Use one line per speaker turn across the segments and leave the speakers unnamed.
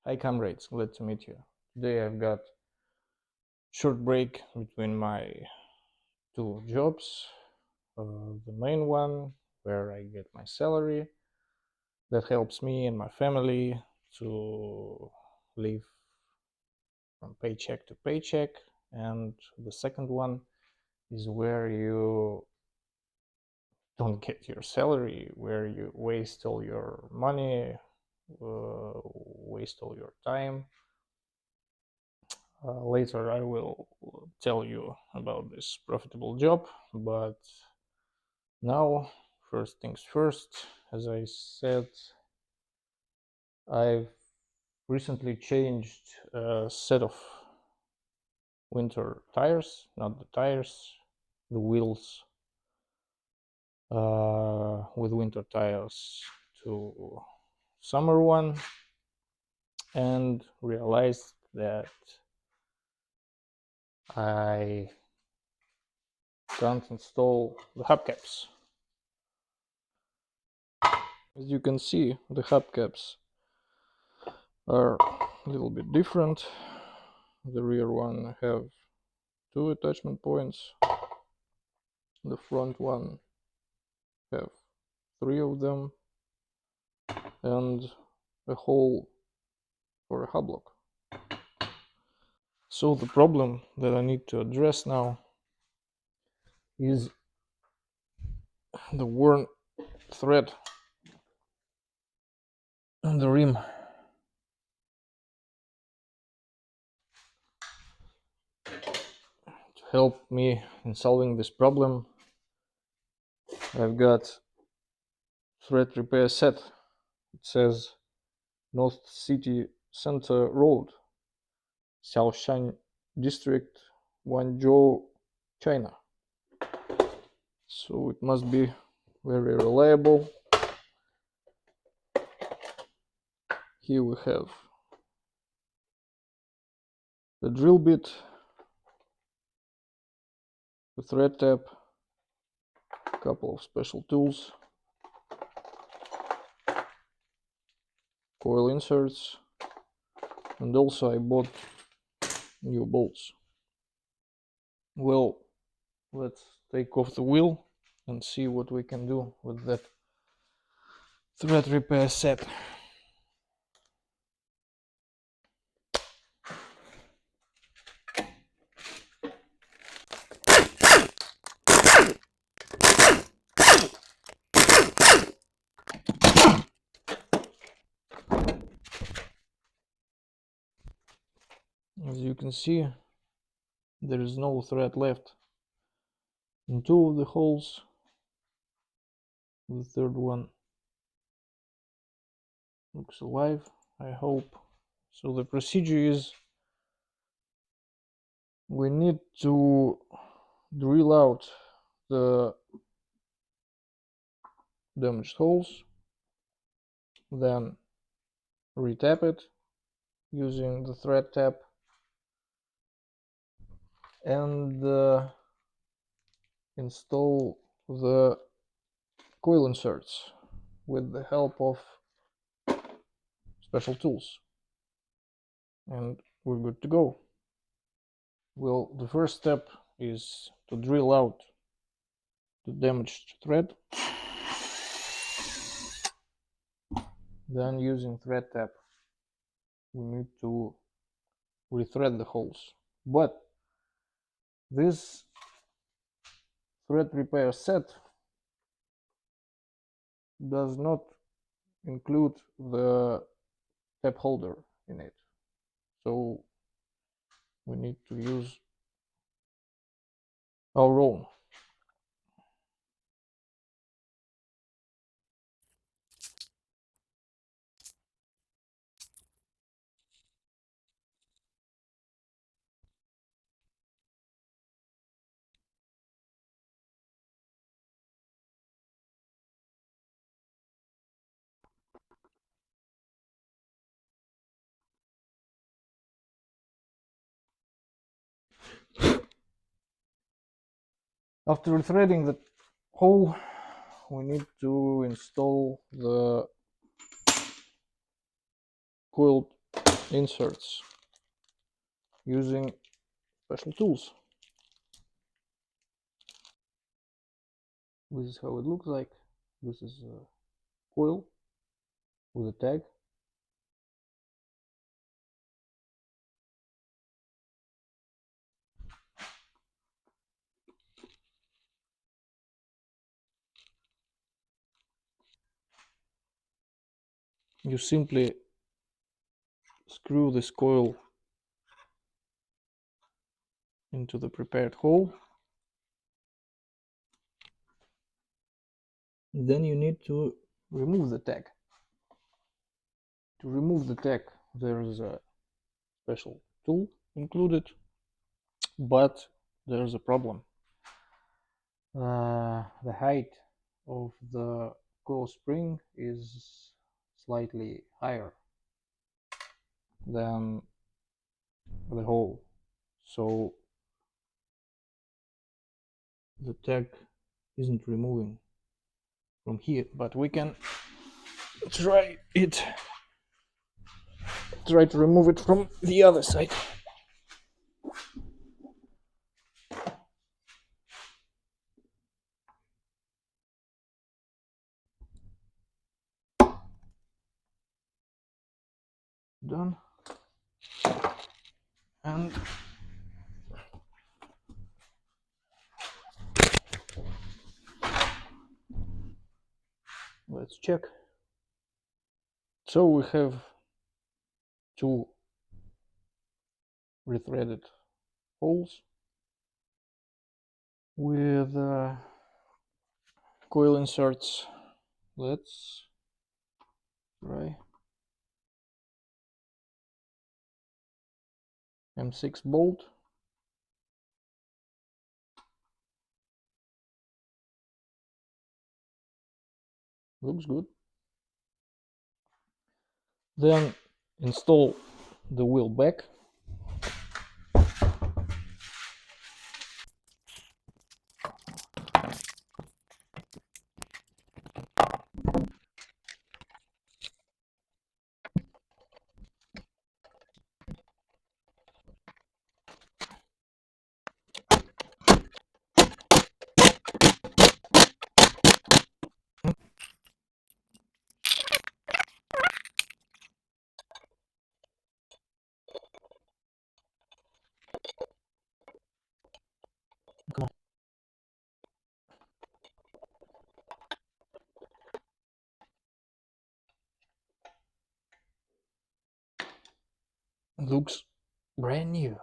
Hi comrades, glad to meet you. Today I've got short break between my two jobs. The main one where I get my salary that helps me and my family to live from paycheck to paycheck, and the second one is where you don't get your salary, where you waste all your money, waste all your time. Later I will tell you about this profitable job, but now, first things first, as I said, I've recently changed a set of winter tires, not the tires, the wheels, with winter tires to summer one, and realized that I can't install the hubcaps. As you can see, the hubcaps are a little bit different. The rear one have two attachment points, the front one have three of them, and a hole for a hub lock. So the problem that I need to address now is the worn thread on the rim. To help me in solving this problem, I've got thread repair set. It says North City Center Road, Xiaoshan District, Guangzhou, China. So it must be very reliable. Here we have the drill bit, the thread tap, a couple of special tools, coil inserts, and also I bought new bolts. Well, let's take off the wheel and see what we can do with that thread repair set. As you can see, there is no thread left in two of the holes. The third one looks alive, I hope. So the procedure is we need to drill out the damaged holes, then retap it using the thread tap, and install the coil inserts with the help of special tools, and we're good to go. Well, the first step is to drill out the damaged thread, then using thread tap we need to rethread the holes. But this thread repair set does not include the tap holder in it, so we need to use our own. After rethreading the hole, we need to install the coiled inserts using special tools. This is how it looks like. This is a coil with a tag. You simply screw this coil into the prepared hole. Then you need to remove the tag. To remove the tag, there is a special tool included, but there's a problem. The height of the coil spring is slightly higher than the hole, so the tag isn't removing from here, but we can try to remove it from the other side. Done. And let's check. So we have two rethreaded holes with coil inserts. Let's try M6 bolt. Looks good. Then install the wheel back. Looks brand new.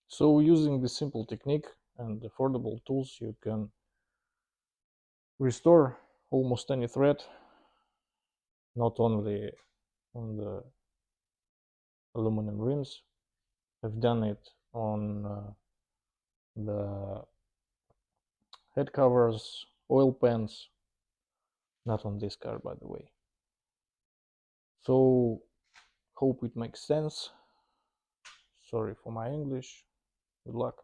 So using this simple technique and affordable tools, you can restore almost any thread, not only on the aluminum rims. I've done it on the head covers, oil pans, not on this car, by the way. So hope it makes sense. Sorry for my English. Good luck.